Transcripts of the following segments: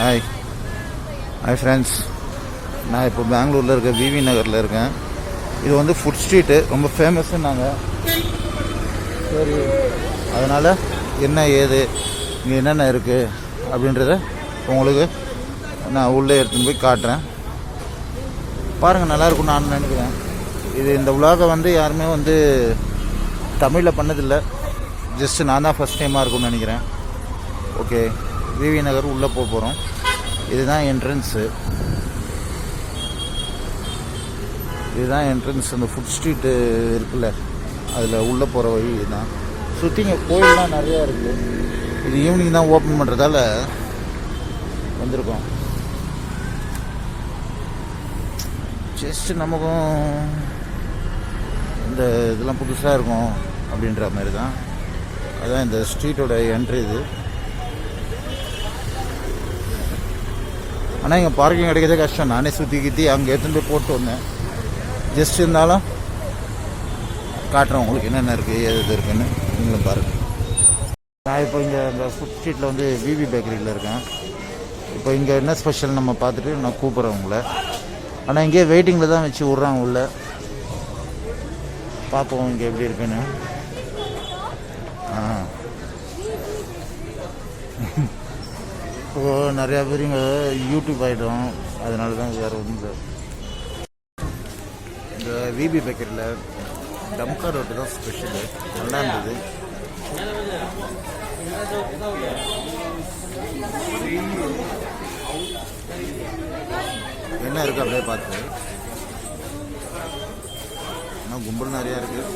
Hi hi friends, நான் இப்போ பெங்களூரில் இருக்க விவி நகரில் இருக்கேன். இது வந்து ஃபுட் ஸ்ட்ரீட்டு, ரொம்ப ஃபேமஸ்ஸுன்னாங்க. சரி, அதனால் என்ன ஏது இங்கே என்னென்ன இருக்குது அப்படின்றத உங்களுக்கு நான் உள்ளே எடுத்துன்னு போய் காட்டுறேன். பாருங்கள், நல்லாயிருக்கும்னு நான் நினைக்கிறேன். இந்த உலகை வந்து யாருமே வந்து தமிழில் பண்ணதில்லை. ஜஸ்ட்டு நான் தான் ஃபஸ்ட் டைமாக இருக்கும்னு நினைக்கிறேன். ஓகே, விவி நகர் உள்ளே போக போகிறோம். இதுதான் என்ட்ரன்ஸு. அந்த ஃபுட் ஸ்ட்ரீட்டு இருக்குல்ல, அதில் உள்ளே போகிற வழி இதுதான். சுற்றிங்க கோயிலெலாம் நிறையா இருக்குது. இது ஈவினிங் தான் ஓப்பன் பண்ணுறதால வந்திருக்கோம். ஜஸ்ட்டு நமக்கும் இந்த இதெல்லாம் புதுசாக இருக்கும் அப்படின்ற மாதிரி தான். அதுதான் இந்த ஸ்ட்ரீட்டோட என்ட்ரி இது. ஆனால் இங்கே பார்க்கிங் கிடைக்கிறதே கஷ்டம். நானே சுற்றி அங்கே எடுத்துன்னு போய் போட்டு வந்தேன். ஜஸ்ட் இருந்தாலும் காட்டுறேன் உங்களுக்கு என்னென்ன இருக்குது, எது இருக்குன்னு நீங்களும் பாருங்கள். நான் இப்போ இங்கே இந்த ஃபுட் ஸ்ட்ரீட்டில் வந்து விவி பேக்கரியில் இருக்கேன். இப்போ இங்கே என்ன ஸ்பெஷல் நம்ம பார்த்துட்டு நான் கூப்பிட்றேன் உங்களை. ஆனால் இங்கேயே வெயிட்டிங்கில் தான் வச்சு விட்றாங்க உள்ள. பார்ப்போம் இங்கே எப்படி இருக்குன்னு. இப்போது நிறையா பேர் இங்கே யூடியூப் ஆகிடும், அதனால தான் வேறு ஒன்றும். இந்த விபி பேக்கரியில் டம்கா ரோட்டு தான் ஸ்பெஷலு. நல்லா இருந்தது. என்ன இருக்குது அப்படியே பார்த்து. ஆனால் கும்பல் நிறையா இருக்குது.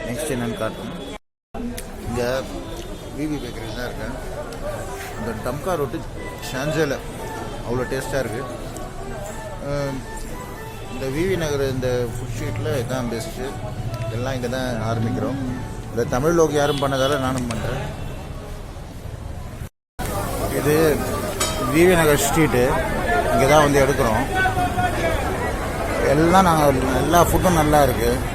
நெக்ஸ்ட் என்னன்னு காட்டணும். இங்கே விவி பேக்கரியில் தான் இருக்கேன். இந்த டம்கா ரொட்டி ஷான்ஜேல அவ்வளோ டேஸ்ட்டாக இருக்குது. இந்த விவி நகர் இந்த ஃபுட் ஸ்ட்ரீட்டில் இதுதான் பெஸ்ட்டு. எல்லாம் இங்கே தான் ஆரம்பிக்கிறோம். இந்த தமிழ் லோக் யாரும் பண்ணதால் நானும் பண்ணுறேன். இது விவி நகர் ஸ்ட்ரீட்டு, இங்கே தான் வந்து எடுக்கிறோம். எல்லாம் நாங்கள் எல்லா ஃபுட்டும் நல்லா இருக்குது.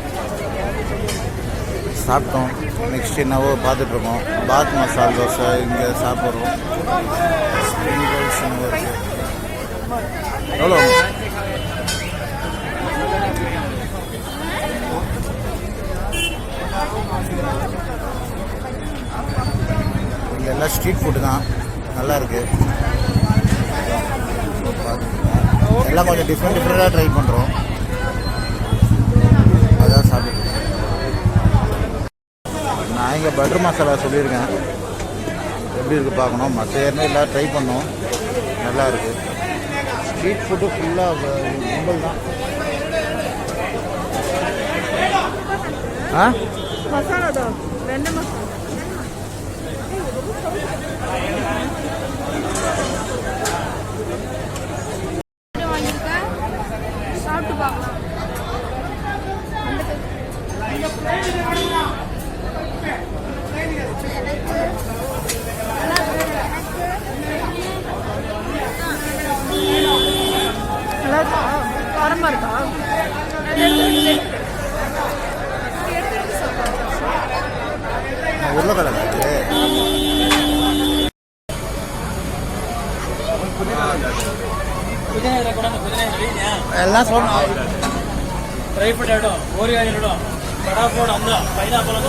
சாப்பிட்டோம். நெக்ஸ்ட் என்னவோ பார்த்துட்ருக்கோம். பாத் மசால் தோசை இங்கே சாப்பிட்றோம். ஸ்ப்ரிங் ரோல்ஸ் இருக்குது. எவ்வளோ? இங்கே எல்லாம் ஸ்ட்ரீட் ஃபுட்டு தான், நல்லா இருக்குது. எல்லாம் கொஞ்சம் டிஃப்ரெண்ட்டாக ட்ரை பண்ணுறோம். அதான் சாப்பிட்டு நான் இங்கே பட்டர் மசாலா சொல்லியிருக்கேன். எப்படி இருக்குது பார்க்கணும். மற்ற ஏற்கனவே எல்லாம் ட்ரை பண்ணோம், நல்லா இருக்குது. ஸ்ட்ரீட் ஃபுட்டு ஃபுல்லாக கும்பல் தான். மசாலா தான் 2 மசாலா சாப்பிட்டு பார்க்கலாம். காரமாக இருக்கா? உருளைக்கிழங்கு எல்லாம் சொல்லணும். ட்ரை பண்ணிடும், ஓரியாயிடும், படாப்போட அந்த பைனாப்பிள்